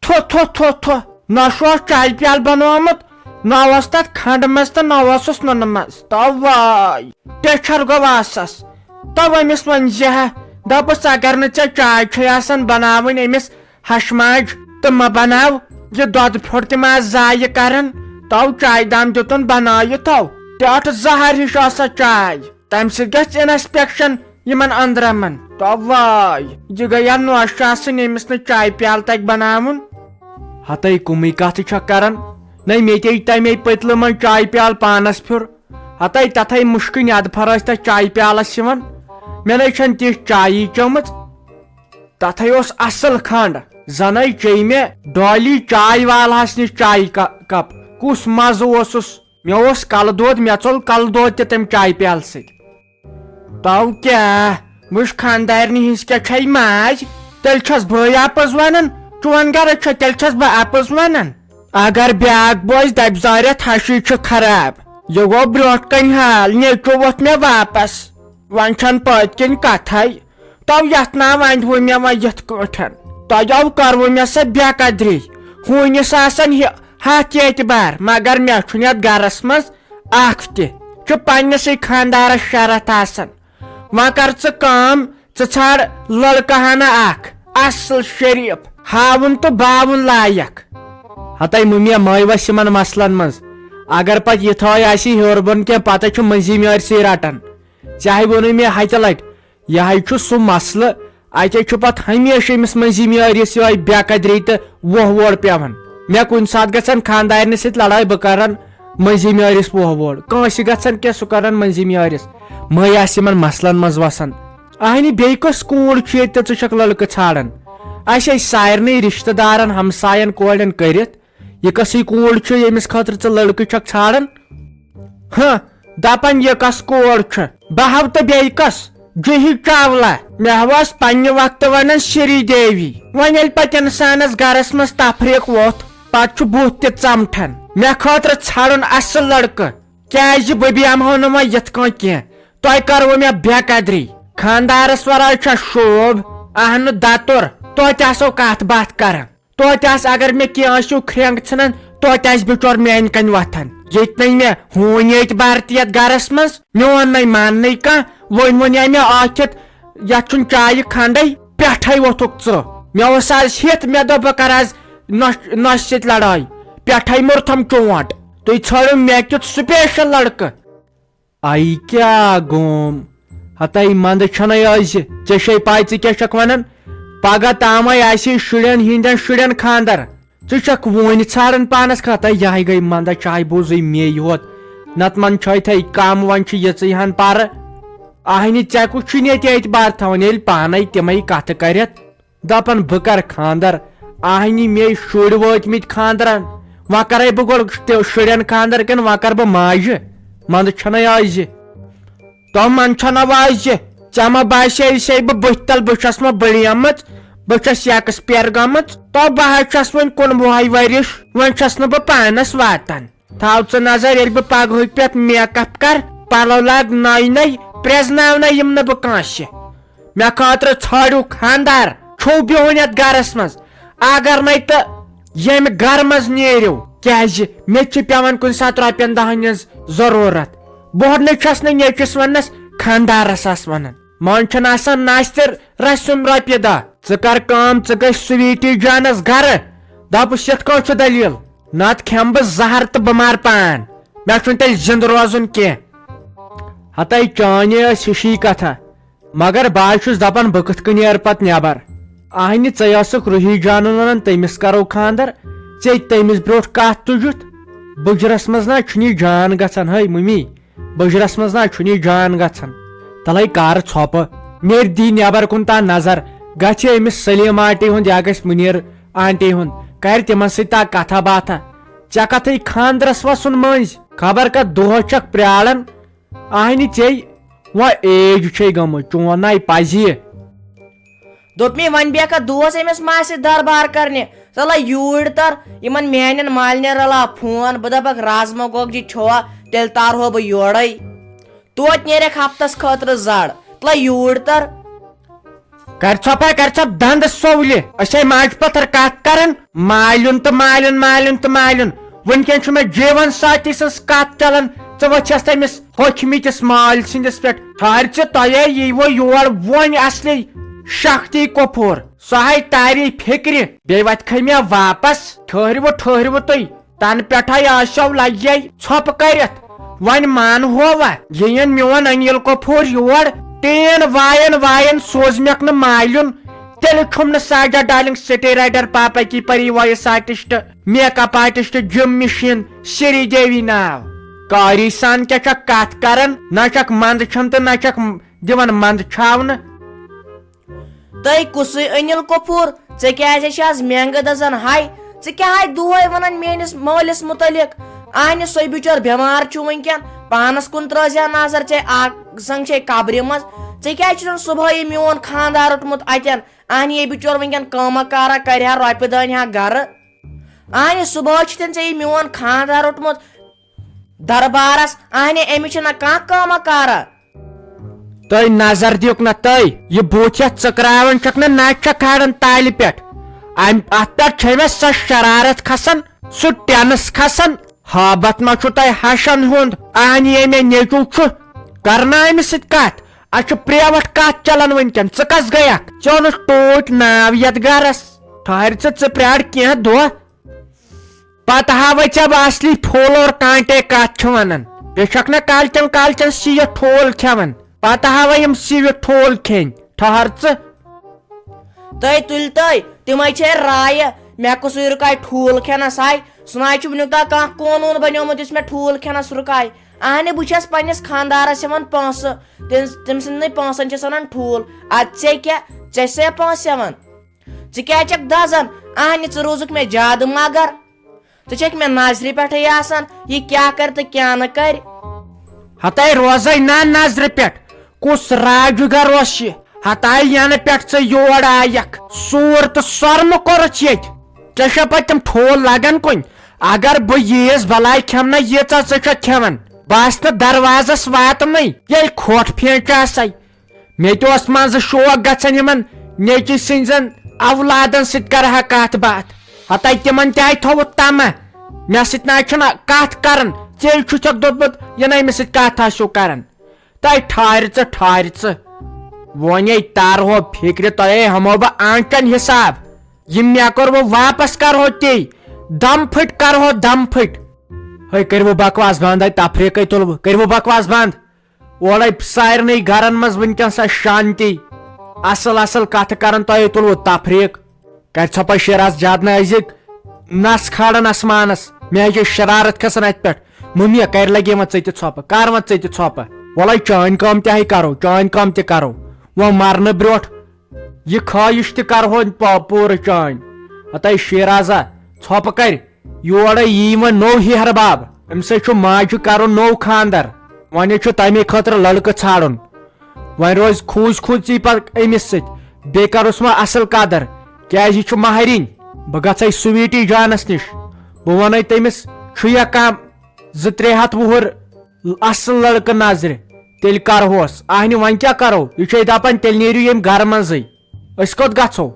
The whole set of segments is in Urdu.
تھو تھو تھو تھو نہ چائے پیال بنومت نہ تک کھنڈ مز تو نہ نون مز توائے ٹیچر گو واسس تو امس ونزہ دپس اگر نا ے چائے آسان بناون امس ہشماج تو ما بناو یہ دود پھٹ تم ضائع کران تو چائے دام دتن بنائت ٹھٹ زہر ہش آسا چائے تمہ سۭتۍ گژھِ انسپیکشن یمن أنٛدرمن توائے یہ گیا نوش آسن امس نا چائے پیال تک بناون ہتائی کمی کت کران نئی میتے تمے پتلہ من چائے پیال پانس پھر ہتائی تتھائی مشکن ادفر تک چائے پیالس مے نئی چھن تیس چائے چمت تتھائی اصل کھنڈ زن چی مے ڈالی چائے والہس نش چائے کپ کس مزہ مے کل دود مے ژول کل دود تم چائے پیال ست تو کیا وچ خاندارنی ہز کیا ماج تیل چھس بھائی اپز ونان چون گر تیل چھس بہ اپز ونان اگر بیاکھ بوز دپ زارت ہشی خراب یہ گو بروٹ کن حال نیچو ووت مے واپس ون چھن پت کن کتھے تو یت نا ونو مے و یت کٹھن تو کرو مے سا بے قدری ہونس آسان ہاتھ اعتبار مگر مے چھن یت گرس مز اخ تہ پنسے خاندارس شرط آسان و کر ژم ژھاڑ لڑکہ ہنا اخ اصل شریف ہاون تو باون لائق ہتائی ممی مٲوس یمن مسلن مز اگر پت یہ ہور بن کی پتہ مزی میرسی رٹان چاہے ون مے ہتہ لٹ یہ سہ مسلہ اتہ پت ہمیشہ امس مزی میرس یہ بے قدری تو ووڑ پیوان مے کن سات گھن خاندارنہ ست لڑائی بہ کران مزی میرس ووڑ کنس گھن کی سہ کران مزی میرس مے آس یمن مسلن مز وسان اہنی بیٚیہِ کۄس کوٗر چھِ ییٚتہِ ژٕ چھکھ لڑکہٕ ژھانڈان اسے سارنٕے رشتہٕ دارن ہمساین کورٮ۪ن کٔرِتھ یہ کسٕے کوٗر چھِ ییٚمِس خٲطرٕ ژٕ لڑکہٕ چھکھ ژھانڈان دپان یہ کس کور چھ بہ ہو تو بیٚیہِ کس جوہی چاولہ مے واس پننہِ وقتہٕ ونان شری دیوی وۄنۍ ییٚلہِ پتہٕ انسانس گرس منٛز تفریٖق ووٚتھ پتہٕ چھُ بُتھ تہِ ژمٹھان مے خٲطرٕ ژھانڈُن اصل لڑکہٕ کیازِ بہٕ بیہمہو نہٕ وۄنۍ یتھ کٔنۍ کینٛہہ تۄہہِ کرو مے بے قدری خاندارس ورٲے چھا شوب اہن دتر توتہِ آسو کتھ باتھ کران توتہِ آس اگر مے کینٛہہ ٲسِو کھرٛینٛگ ژھٕنان توتہِ آسہِ بچور میانہِ کنۍ وتھان ییٚتہِ نٔے مے ہوٗنۍ اعتبار تہِ یتھ گرس منٛز میون نٔے ماننٕے کانٛہہ وۄنۍ ونے مے آکھِتھ یتھ چھُنہٕ چایہِ کھنڈے پٮ۪ٹھے ووٚتھُکھ ژٕ مے اوس آز ہِتھ مے دوٚپ بہٕ کرٕ آز نۄشہِ سۭتۍ لڑٲے پٮ۪ٹھے موٚرتھم چونٹ تُہۍ ژھٲرِو مے کیُتھ سپیشل لڑکہٕ آی کیٛاہ گوم ہتائی مند چھنے آز ژے پاے ژٕ کیٛاہ چھکھ ونان پگہہ تامے آسی شُرٮ۪ن ہِنٛدٮ۪ن شُرٮ۪ن خاندر ژٕ چھکھ وُنہِ ژھانڈان پانس خٲطرٕ یہے گٔے منٛدٕ چاہے بوٗزٕے مے یوت نتہٕ من چھٲتھے کم وۄنۍ چھُ یِژٕے ہن پرٕ اہنہِ ژےٚ کُس چھُنہٕ ییٚتہِ اعتبار تھاوان ییٚلہِ پانے تِمے کتھٕ کرتھ دپان بہٕ کرٕ خاندر اہنہِ مے شُرۍ وٲتمٕتۍ خاندرن وۄنۍ کرے بہٕ گۄڈٕ شُرٮ۪ن خاندر کِنہٕ وۄنۍ کرٕ بہٕ ماجہِ منٛدٕ چھنے آز تو من چھنا واز ژےٚ ما باسے سے بہٕ بٕتھِ تل بہٕ چھس ما بڑیمٕژ بہٕ چھس ایکسپیر گٔمٕژ تو بہٕ حظ چھس وۄنۍ 19 ؤرِش وۄنۍ چھس نہٕ بہٕ پانس واتان تھاو ژٕ نظر ییٚلہِ بہٕ پگہٕکۍ پٮ۪ٹھ میک اپ کر پلو لاگ نٔے نٔے پرٛزناونَے یِم نہٕ بہٕ کٲنٛسہِ مےٚ خٲطرٕ ژھٲرِو خاندار چھُو بِہُن یتھ گرس منٛز اگر نَے تہٕ ییٚمہِ گرٕ منٛز نیٖرِو کیازِ مےٚ چھِ پیوان کُنہِ ساتہٕ رۄپین دہن ہٕنٛز ضروٗرت بہٕ چھس نہٕ نیچوِس وننس خاندارس آس ونان من چھُنہٕ آسان ناستِر رسُم رۄپیہِ دہ ژٕ کر کٲم ژٕ گژھِ سویٖٹی جانس گرٕ دپُس یتھ کٲٹھۍ چھُ دلیل نتہٕ کھٮ۪مہٕ بہٕ زہر تہٕ بہٕ مارٕ پان مےٚ چھُنہٕ تیٚلہِ زنٛدٕ روزُن کینٛہہ ہتائی چانے ٲس ہِشی کتھا مگر بہٕ چھُس دپان بہٕ کِتھ کٔنۍ نیرٕ پتہٕ نٮ۪بر اہنہِ ژے ٲسٕکھ روحی جانُن ونان تٔمِس کرو خاندر ژے تٔمِس برونٛٹھ کتھ تُجُتھ بٕجرس منٛز نا چھُنہٕ یہِ جان گژھان ہے ممی بجرس مز نا چھُنہٕ یہِ جان گژھان تلے کر ژھۄپہٕ نیرِ دی نٮ۪بر کُن تان نظر گژھِ أمِس سلیٖم آنٹی ہُنٛد یا گژھِ مُنیر آنٹی ہُنٛد کرِ تِمن سۭتۍ تا کتھا باتھا ژےٚ کتھے خاندرس وسُن مٔنٛزۍ خبر کتھ دۄہس چھکھ پرٛاران اہنہِ ژےٚ وۄنۍ ایج چھے گٔمٕژ چون ناے پزی دوٚپ مے وۄنۍ بیکھا دوس أمِس ماسہِ دربار کرنہِ ژٕ لے یوٗرۍ تر یِمن میانٮ۪ن مالنٮ۪ن رلاو فون بہٕ دپکھ رازما گۄگجہِ چھوا تیٚلہِ تارہو بہٕ یورے توتہِ نیرکھ ہفتس خٲطرٕ زڈ ژٕ لے یوٗرۍ تر کر ژھۄپ دند سولہِ أسے ماجہِ پتھر کتھ کران مالُن تہٕ مالُن ونکیٚن چھُ مےٚ جیون ساتھی سٕنٛز کتھ چلان ژٕ وٕچھس تٔمِس ہوٚکھمٕتِس مالۍ سٕنٛدِس پٮ۪ٹھ ٹھہر ژٕ تۄہے ییٖوٕ یور وۄنۍ اصلی شختی کۄپھور سۄ ہاے تاری فکرِ بیٚیہِ وتھکھے مےٚ واپس ٹھہرِو تُہۍ تنہٕ پٮ۪ٹھے آسیو لگے ژھۄپہٕ کٔرِتھ وۄنۍ مانہوا یِن میون انیل کۄپھور یور ٹین وایَن سوزمکھ نہٕ مالُن تیٚلہِ چھُم نہٕ ساجا ڈارلنگ سٹے رائٹر پاپا کی پری وایس artist makeup artist gym machine Sridevi ناو کاری سان کیٛاہ چھکھ کتھ کران نہ چھکھ منٛد چھم تہٕ نہ چھکھ دِوان منٛد چھاونہٕ تُہۍ کُسُے انل کپوٗر ژےٚ کیازِ چھِ آز مینگہٕ دزان ہاے ژٕ کیٛاہ ہاے دۄہے ونان میٲنِس مٲلِس مُتعلق اہنہِ سُے بِچور بٮ۪مار چھُ ونکیٚن پانس کُن ترٲزِ نظر ژےٚ زنگ چھے قبرِ منٛز ژےٚ کیازِ چھُنہٕ صبحٲیی میون خاندار روٚٹمُت اتٮ۪ن اہنہِ یے بِچور ونکیٚن کٲما کارا کرِہا رۄپیہِ دٲنۍ ہا گرٕ اہنہِ صبحٲے چھُ ژےٚ یہِ میون خاندار روٚٹمُت دربارس اہنہِ أمِس چھِ نہ کانٛہہ کٲما کارا تُہۍ نظر دِیُکھ نہ تُہۍ یہِ بُتھ یتھ ژٕکراوان چھکھ نہ نچ چھکھ کھالان تالہِ پٮ۪ٹھ اتھ پٮ۪ٹھ چھے مےٚ سۄ شرارت کھسان سُہ ٹینس کھسان ہابت ما چھُ تۄہہِ ہشن ہُنٛد اہنہِ یے مےٚ نیٚچوٗ چھُ کرنا أمِس سۭتۍ کتھ اسہِ چھُ پریوٹ کتھ چلان ونکیٚن ژٕ کس گٔیکھ ژےٚ اوٚنُتھ ٹوٹھ ناو یتھ گرس ٹھہر ژٕ پرٛار کینٛہہ دۄہ پتہٕ ہاوے ژےٚ بہٕ اصلی پھول اور کانٹے کتھ چھِ ونان بیٚیہِ چھکھ نہ کالچن سیٖتھ ٹھوٗل کھٮ۪وان پتہٕ ہاوے یِم سیٖوِتھ ٹھوٗل کھیٚنۍ ٹھہر ژٕ تُہۍ تُلۍ تِمے چھے رایہِ مےٚ کُسُے رُکاے ٹھوٗل کھٮ۪نس ہاے سُہ نہ چھُ وُنیُک تام کانٛہہ قونوٗن بنیومُت یُس مےٚ ٹھوٗل کھٮ۪نس رُکاے اہنہِ بہٕ چھس پننِس خاندارس ہٮ۪وان پونٛسہٕ تٔمۍ سٕنٛدنٕے پونٛسن چھس ونان ٹھوٗل ادٕ ژےٚ کیٛاہ ژےٚ چھسے پونٛسہٕ ہٮ۪وان ژٕ کیٛازِ چھکھ دزان اہنہِ ژٕ روٗزُکھ مےٚ زیادٕ مگر ژٕ چھکھ مےٚ نظرِ پٮ۪ٹھٕے آسان یہِ کیٛاہ کرِ تہٕ کیٛاہ نہٕ کرِ ہتے روزے نہ نظرِ پٮ۪ٹھ کُس راجگر اوس یہِ ہتاے ینہٕ پٮ۪ٹھ ژٕ یور آیکھ سوٗر تہٕ سۄرمہٕ کوٚرُتھ ییٚتہِ ژےٚ چھےٚ پتہٕ تِم ٹھوٗل لگان کُنہِ اگر بہٕ ییٖیس بلاے کھٮ۪منا ییٖژاہ ژٕ چھکھ کھٮ۪وان بہٕ آسہٕ نہٕ دروازس واتنٕے ییٚلہِ کھۄٹھ پھیٚنچ آسے مےٚ تہِ اوس منٛزٕ شوق گژھان یِمن نیٚچِو سٕنٛزن اولادن سۭتۍ کرٕہا کتھ باتھ ہتے تِمن تہِ آیہِ تھوٚوُتھ تما مےٚ سۭتۍ نہ چھُنہٕ کتھ کران ژےٚ چھُتھکھ دوٚپمُت یِنہٕ أمِس سۭتۍ کتھ آسیو کران تۄہہِ ٹھہر ژٕ وۄنۍ تارہو فکرِ تۄہے ہمو بہٕ آنچن حساب یِم مےٚ کوٚر بہٕ واپس کرہو تی دم پھٕٹۍ کرہو دم پھٕٹۍ ہے کٔرِو بکواس بنٛد ہے تفریٖقے تُلہٕ بہٕ کٔرِو بکواس بنٛد اورے سارنٕے گرن منٛز ونکیٚن سۄ شانتی اصل کتھٕ کران تۄہے تُلوٕ تفریٖق کر ژھۄپے شراز زیادٕ نہٕ أزِکۍ نس کھالان اسمانس مےٚ چھِ شرارت کھسان اتہِ پٮ۪ٹھ مٔمی کر لگے وۄنۍ ژٕ تہِ ژھۄپہٕ کر وۄنۍ ژٕ تہِ ژھۄپہٕ وۄلے چٲنۍ کٲم تہِ ہے کرو چٲنۍ کٲم تہِ کرو وۄنۍ مرنہٕ برونٛٹھ یہِ خٲہِش تہِ کرہو پوٗرٕ چٲنۍ ہتے شیرازا ژھۄپہٕ کر یورے یی وۄنۍ نوٚو ہیہر باب أمِس سۭتۍ چھُ ماجہِ کرُن نوٚو خاندر وۄنۍ چھُ تمے خٲطرٕ لڑکہٕ ژھانڈُن وۄنۍ روزِ کھوٗژی پتہٕ أمِس سۭتۍ بیٚیہِ کرُس وۄنۍ اصل قدر کیازِ یہِ چھُ مہرِنۍ بہٕ گژھے سویٖٹی جانس نِش بہٕ ونے تٔمِس چھُیا کانٛہہ 200-3 ہتھ وُہُر اصل لڑکہٕ نظرِ تیٚلہِ کرہوس اہنہِ وۄنۍ کیٛاہ کرو یہِ چھے دپان تیٚلہِ نیٖرِو ییٚمہِ گرٕ منٛزٕے أسۍ کوٚت گژھو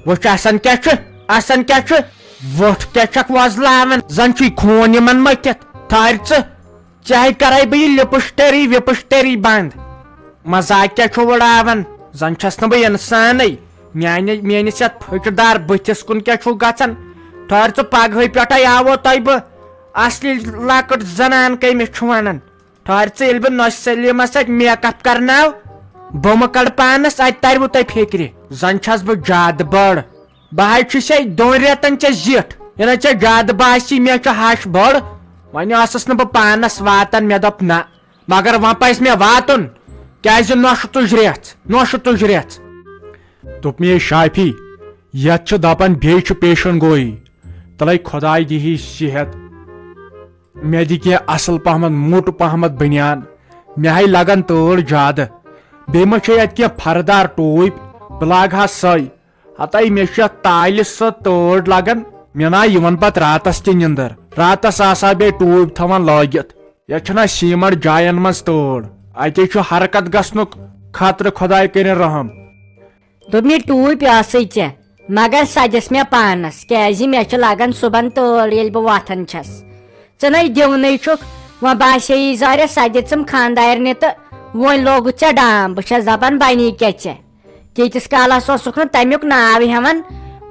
وٕچھ آسان کیٛاہ چھُ وۄٹھ کیٛاہ چھکھ وۄزلاوان زن چھُے خوٗن یِمن مٔتھِتھ ٹھہر ژٕ چاہے کرے بہٕ یہِ لپسٹری وپسٹری بنٛد مزاق کیٛاہ چھُ وٕڑاوان زن چھس نہٕ بہٕ انسانٕے میٲنِس یتھ پھٕٹہِ دار بٕتھِس کُن کیٛاہ چھُو گژھان ٹھہر ژٕ پگہٕے پٮ۪ٹھے آوو تۄہہِ بہٕ اصلی لۄکٕٹ زنان کٔمِس چھُ ونان ٹھہر ژٕ ییٚلہِ بہٕ نۄشہِ سلیمس سۭتۍ میک اپ کرناو بۄمہٕ کڑٕ پانس اتہِ ترِوٕ تۄہہِ فکرِ زن چھس بہٕ زیادٕ بٔڑ بہٕ حظ چھُسے 2 رٮ۪تن ژےٚ زِٹھ یِنہٕ ژےٚ زیادٕ باسی مےٚ چھُ ہش بٔڑ وۄنۍ ٲسٕس نہٕ بہٕ پانس واتان مےٚ دوٚپ نہ مگر وۄنۍ پزِ مےٚ واتُن کیازِ نۄشہِ تُج رٮ۪ژ دوٚپ مےٚ شافی یتھ چھِ دپان بیٚیہِ چھُ پیشن گویی تلے خۄداے دِہی صحت مےٚ دِ کینٛہہ اصل پہمت موٚٹ پہمت بنیان مےٚ ہے لگان تۭر زیادٕ بیٚیہِ ما چھے اتہِ کینٛہہ فردار ٹوٗپۍ بہٕ لاگہٕ ہا سۄے ہتے مےٚ چھِ اتھ تالہِ سۄ تۭر لگان مےٚ نا یِوان پتہٕ راتس تہِ نِندٕر راتس آسہا بیٚیہِ ٹوٗپۍ تھاوان لٲگِتھ یتھ چھُنہ سیٖمٹ جاین منٛز تۭر اتے چھ حرکت گژھنک خطرٕ خۄداے کٔرِنۍ رحم. دوٚپ مےٚ ٹوٗپۍ ٲسٕے ژےٚ مگر سجس مےٚ پانس کیازِ مےٚ چھِ لگان صبحن تٲر ییٚلہِ بہٕ وۄتھان چھس ژٕ نَے دِونٕے چھُکھ وۄنۍ باسیٚیی ظٲہرا سجہِ ژٕم خاندارنہِ تہٕ وۄنۍ لوگُتھ ژےٚ ڈام بہٕ چھس دپان بنی کیٛاہ ژےٚ تیٖتِس کالس اوسُکھ نہٕ تمیُک ناو ہٮ۪وان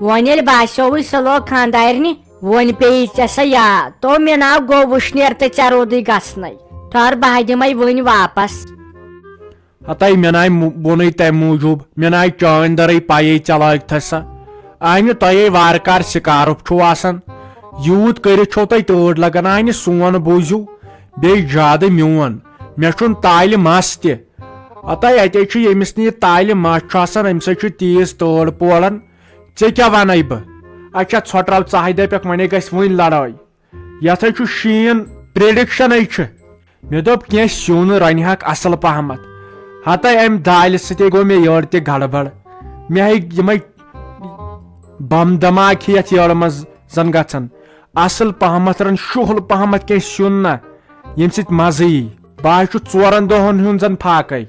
وۄنۍ ییٚلہِ باسیووٕے سُہ لوگ خاندارنہِ وۄنۍ پیٚیی ژےٚ سۄ یاد تو مےٚ ناو گوٚو وٕشنیر تہٕ ژےٚ روٗدٕے گژھنَے ٹھہر بہٕ دِمے وٕنۍ واپس. ہتاے مےٚ ناے ووٚنُے تمہِ موٗجوٗب مےٚ ناے چٲنۍ دَرٕے پَیے چلاوتھس سا آنہِ تۄہے وارٕ کار شِکارُک چھُو آسان یوٗت کٔرِتھ چھو تۄہہِ تٲڑ لگان آنہِ سون بوٗزِو بیٚیہِ زیادٕ میون مےٚ چھُنہٕ تالہِ مس تہِ ہتاے اتے چھُ ییٚمِس نہٕ یہِ تالہِ مس چھُ آسان امہِ سۭتۍ چھُ تیٖژ تٲڑ پوران ژےٚ کیٛاہ ونے بہٕ اچھا ژھۄٹرل ژاہے دپکھ وۄنۍ گژھِ وٕنۍ لڑٲے یتھے چھُ شیٖن پرڈکشنٕے چھِ مےٚ دوٚپ کینٛہہ سیُن رنہَکھ اصل پہمتھ ہتاے امہِ دالہِ سۭتے گوٚو مےٚ یٔڑ تہِ گڑبڑ مےٚ ہیٚکہِ یِمے بم دماک یتھ یٔڑ منٛز زن گژھان اصل پہمتھ رن شُہل پہمتھ کینٛہہ سیُن نہ ییٚمہِ سۭتۍ مزٕ یی بہٕ حظ چھُ 4 دۄہن ہُنٛد زن فاقے.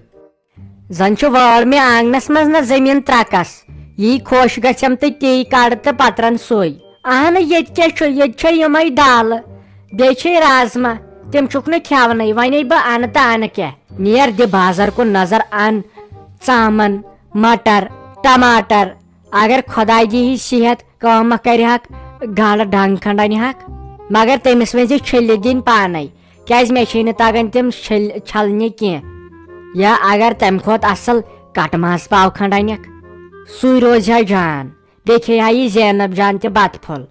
زن چھُ وٲر مےٚ آنگنس منٛز نہ زٔمیٖن ترکس یی خۄش گژھٮ۪م تہٕ تی کڑ تہٕ پتہٕ رن سُے. اہن ییٚتہِ کیٛاہ چھُ ییٚتہِ چھےٚ یِمے دالہٕ بیٚیہِ چھے رازما تِم چھُکھ نہٕ کھٮ۪ونٕے ونے بہٕ انہٕ تہٕ انہٕ کیٛاہ نیر دِ بازر کُن نظر ان ژامن مٹر ٹماٹر اگر خۄداے دیٖہی صحت کٲم کرِہکھ گاڈٕ ڈنگ کھنڈ انہَکھ مگر تٔمِس ؤنۍ زِ چھٔلِتھ دِنۍ پانے کیازِ مےٚ چھے نہٕ تگان تِم چھلنہِ کینٛہہ یا اگر تمہِ کھۄتہٕ اصل کٹہٕ ماز پاو کھنڈ انکھ سُے روزِ ہا جان بیٚیہِ کھیٚیہِ ہا یہِ زینب جان تہِ بتہٕ پھوٚل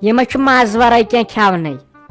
یِمے چھُ ماز ورٲے کینٛہہ کھٮ۪ونٕے.